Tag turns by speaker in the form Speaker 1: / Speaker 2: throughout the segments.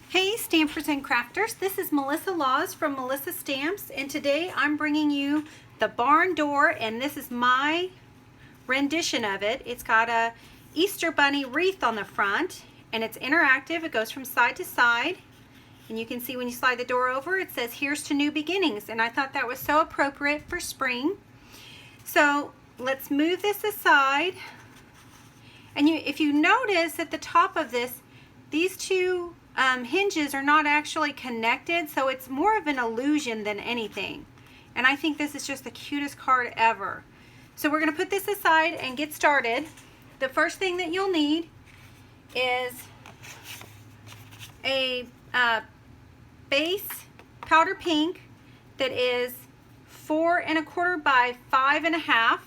Speaker 1: Hey Stampers and Crafters, this is Melissa Laws from Melissa Stamps, and today I'm bringing you the barn door, and this is my rendition of it. It's got a Easter bunny wreath on the front, and it's interactive. It goes from side to side, and you can see when you slide the door over it says here's to new beginnings, and I thought that was so appropriate for spring. So let's move this aside, and if you notice at the top of this, these two hinges are not actually connected, so it's more of an illusion than anything. And I think this is just the cutest card ever. So we're going to put this aside and get started. The first thing that you'll need is a base powder pink that is 4 1/4 by 5 1/2.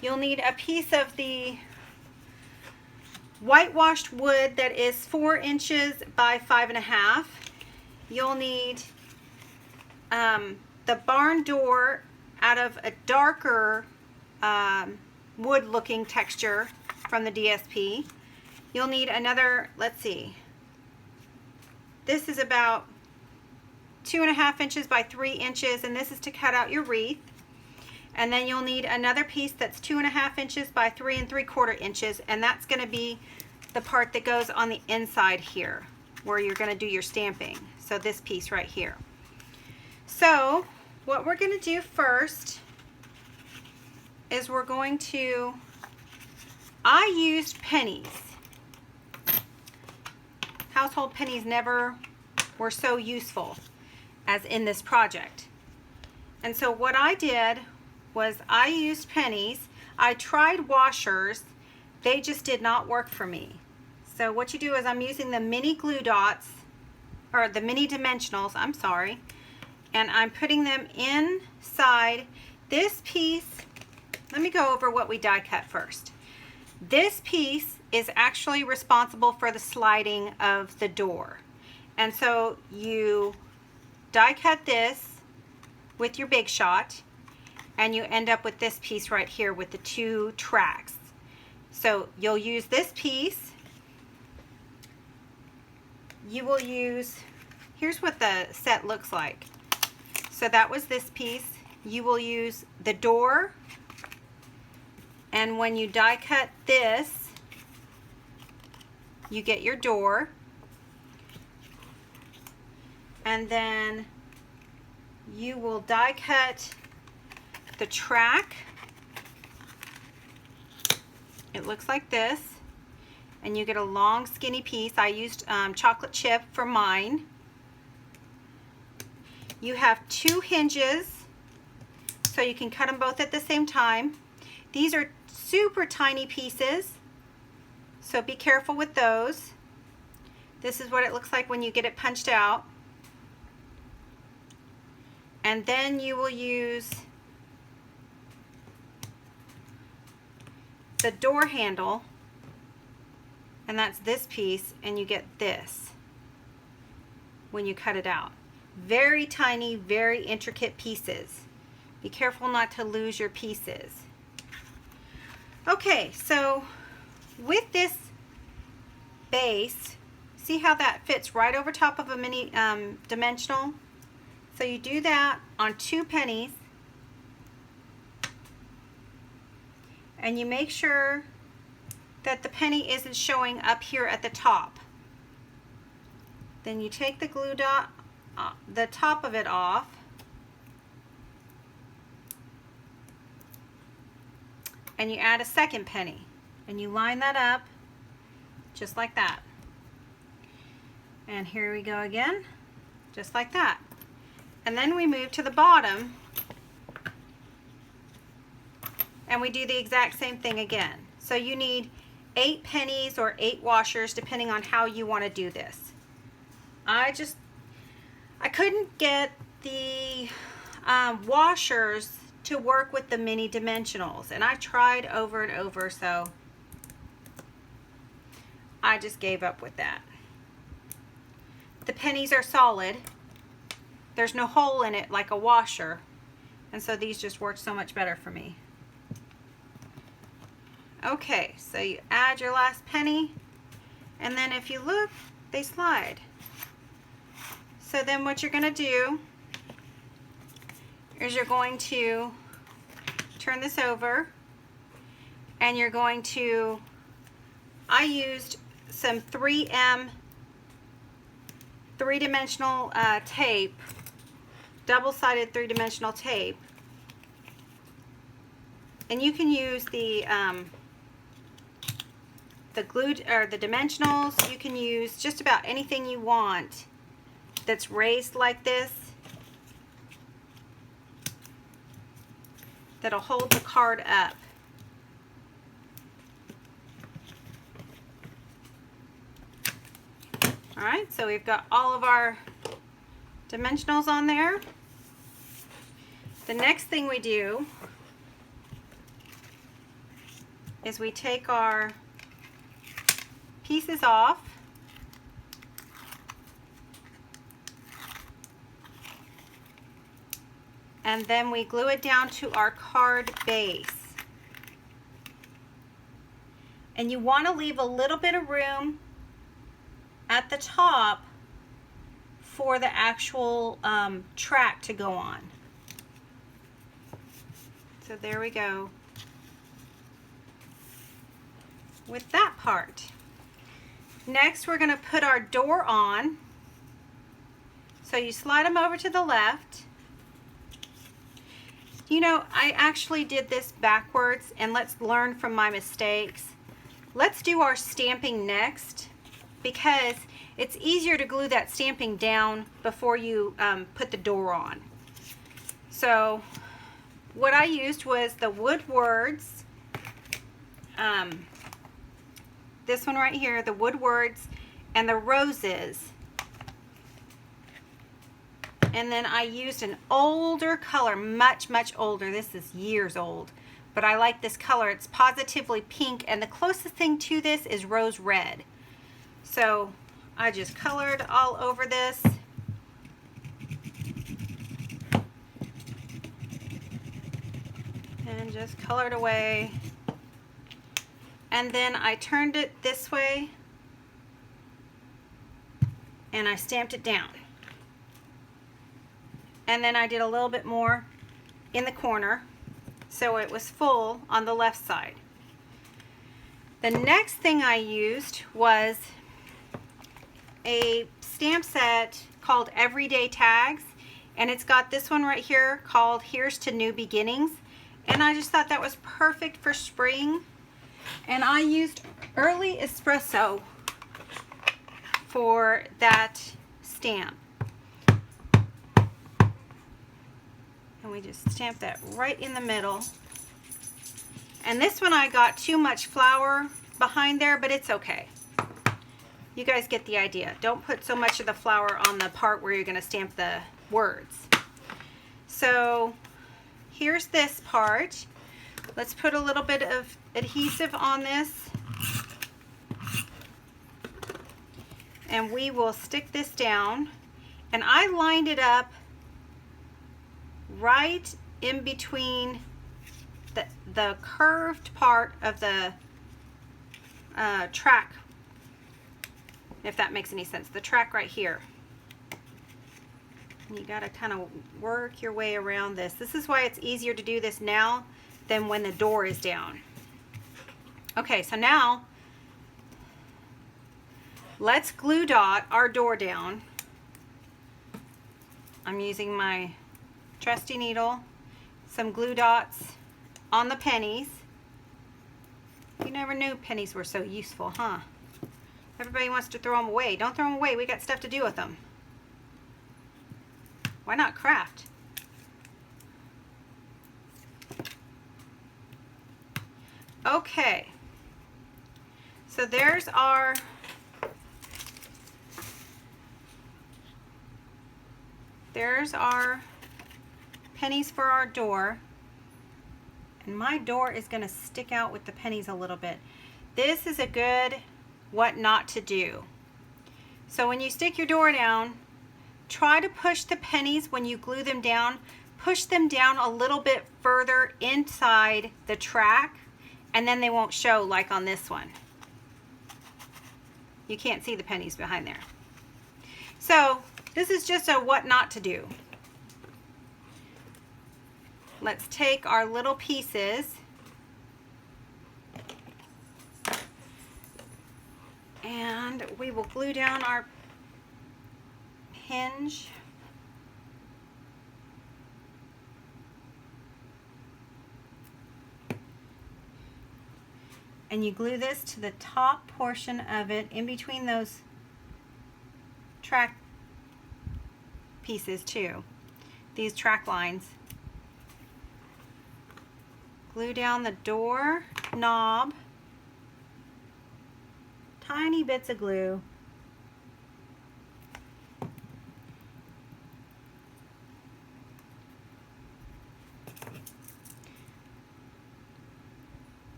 Speaker 1: You'll need a piece of the whitewashed wood that is 4 inches by 5 1/2. You'll need the barn door out of a darker wood looking texture from the DSP. You'll need another, let's see, this is about 2 1/2 inches by 3 inches, and this is to cut out your wreath. And then you'll need another piece that's 2 1/2 inches by 3 3/4 inches, and that's going to be the part that goes on the inside here where you're going to do your stamping. So this piece right here. So what we're going to do first is we're going to, I used pennies. Household pennies never were so useful as in this project. And so what I did was I used pennies. I tried washers. They just did not work for me. So what you do is I'm using the mini glue dots, or the mini dimensionals, I'm sorry, and I'm putting them inside this piece. Let me go over what we die cut first. This piece is actually responsible for the sliding of the door. And so you die cut this with your Big Shot, and you end up with this piece right here with the 2 tracks. So you'll use this piece. You will use, here's what the set looks like. So that was this piece. You will use the door, and when you die cut this, you get your door. And then you will die cut the track. It looks like this, and you get a long skinny piece. I used chocolate chip for mine. You have 2 hinges, so you can cut them both at the same time. These are super tiny pieces, so be careful with those. This is what it looks like when you get it punched out. And then you will use the door handle, and that's this piece, and you get this when you cut it out. Very tiny, very intricate pieces. Be careful not to lose your pieces. Okay, so with this base, see how that fits right over top of a mini dimensional? So you do that on 2 pennies, and you make sure that the penny isn't showing up here at the top. Then you take the glue dot, the top of it off, and you add a second penny, and you line that up just like that. And here we go again, just like that. And then we move to the bottom, and we do the exact same thing again. So you need 8 pennies or 8 washers, depending on how you want to do this. I couldn't get the washers to work with the mini dimensionals, and I tried over and over, so I just gave up with that. The pennies are solid. There's no hole in it like a washer, and so these just work so much better for me. Okay, so you add your last penny, and then if you look they slide. So then what you're going to do is you're going to turn this over, and you're going to, I used some 3M three-dimensional tape, double-sided three-dimensional tape, and you can use the glue or the dimensionals. You can use just about anything you want that's raised like this, that'll hold the card up. Alright, so we've got all of our dimensionals on there. The next thing we do is we take our pieces off, and then we glue it down to our card base. And you want to leave a little bit of room at the top for the actual track to go on. So there we go with that part. Next, we're going to put our door on. So you slide them over to the left. You know, I actually did this backwards, and let's learn from my mistakes. Let's do our stamping next, because it's easier to glue that stamping down before you put the door on. So what I used was the wood words, this one right here, the wood words, and the roses. And then I used an older color, much older. This is years old, but I like this color. It's positively pink, and the closest thing to this is rose red. So I just colored all over this. And just colored away. And then I turned it this way, and I stamped it down. And then I did a little bit more in the corner, so it was full on the left side. The next thing I used was a stamp set called Everyday Tags, and it's got this one right here called Here's to New Beginnings, and I just thought that was perfect for spring. And I used Early Espresso for that stamp. And we just stamp that right in the middle. And this one I got too much flower behind there, but it's okay. You guys get the idea. Don't put so much of the flower on the part where you're going to stamp the words. So here's this part. Let's put a little bit of adhesive on this. And we will stick this down. And I lined it up right in between the curved part of the track, if that makes any sense. The track right here. And you got to kind of work your way around this. This is why it's easier to do this now than when the door is down. Okay, so now let's glue dot our door down. I'm using my trusty needle, some glue dots on the pennies. You never knew pennies were so useful, huh? Everybody wants to throw them away. Don't throw them away. We got stuff to do with them. Why not craft? Okay. So there's our pennies for our door. And my door is going to stick out with the pennies a little bit. This is a good what not to do. So when you stick your door down, try to push the pennies when you glue them down. Push them down a little bit further inside the track, and then they won't show like on this one. You can't see the pennies behind there. So this is just a what not to do. Let's take our little pieces and we will glue down our hinge. And you glue this to the top portion of it in between those track pieces too. These track lines. Glue down the door knob. Tiny bits of glue.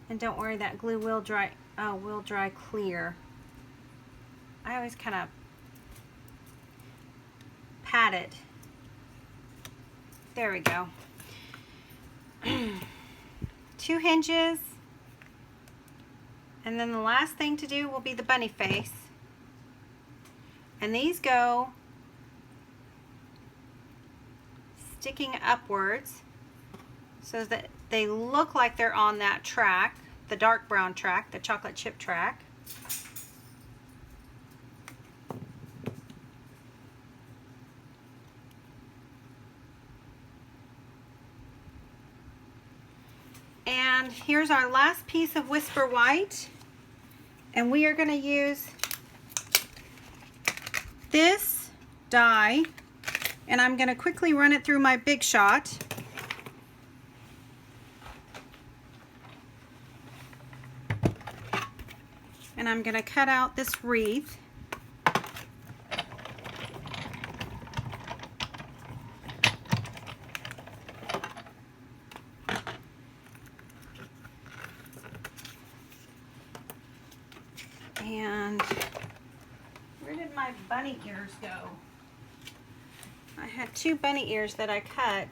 Speaker 1: And don't worry, that glue will dry clear. I always kind of pat it. There we go. 2 hinges. And then the last thing to do will be the bunny face. And these go sticking upwards so that they look like they're on that track, the dark brown track, the chocolate chip track. And here's our last piece of Whisper White. And we are going to use this die, and I'm going to quickly run it through my Big Shot. And I'm going to cut out this wreath. And where did my bunny ears go? I had 2 bunny ears that I cut.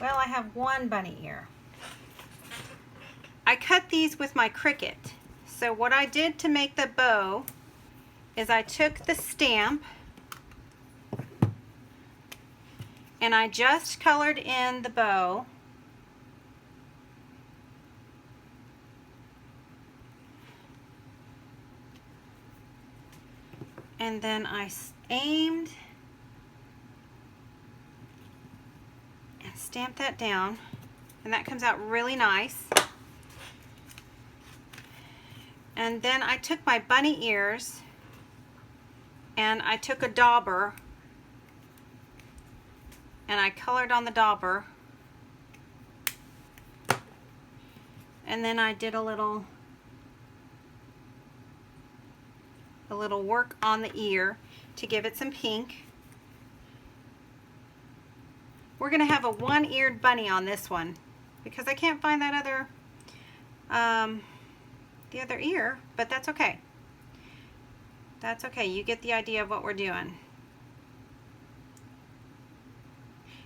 Speaker 1: Well, I have 1 bunny ear. I cut these with my Cricut. So what I did to make the bow is I took the stamp and I just colored in the bow. And then I aimed and stamped that down, and that comes out really nice. And then I took my bunny ears and I took a dauber and I colored on the dauber, and then I did a little work on the ear to give it some pink. We're gonna have a 1-eared bunny on this one because I can't find that other the other ear, but that's okay. That's okay. You get the idea of what we're doing.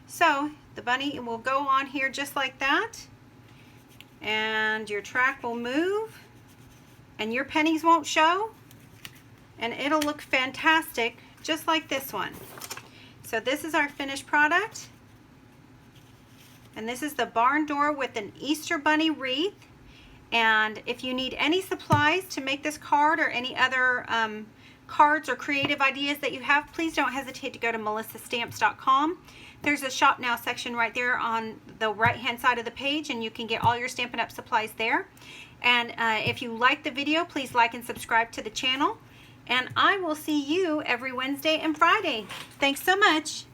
Speaker 1: So the bunny will go on here just like that, and your track will move and your pennies won't show, and it'll look fantastic just like this one. So this is our finished product, and this is the barn door with an Easter bunny wreath. And if you need any supplies to make this card or any other cards or creative ideas that you have, please don't hesitate to go to melissastamps.com. There's a shop now section right there on the right hand side of the page, and you can get all your Stampin' Up! Supplies there. And if you like the video, please like and subscribe to the channel. And I will see you every Wednesday and Friday. Thanks so much.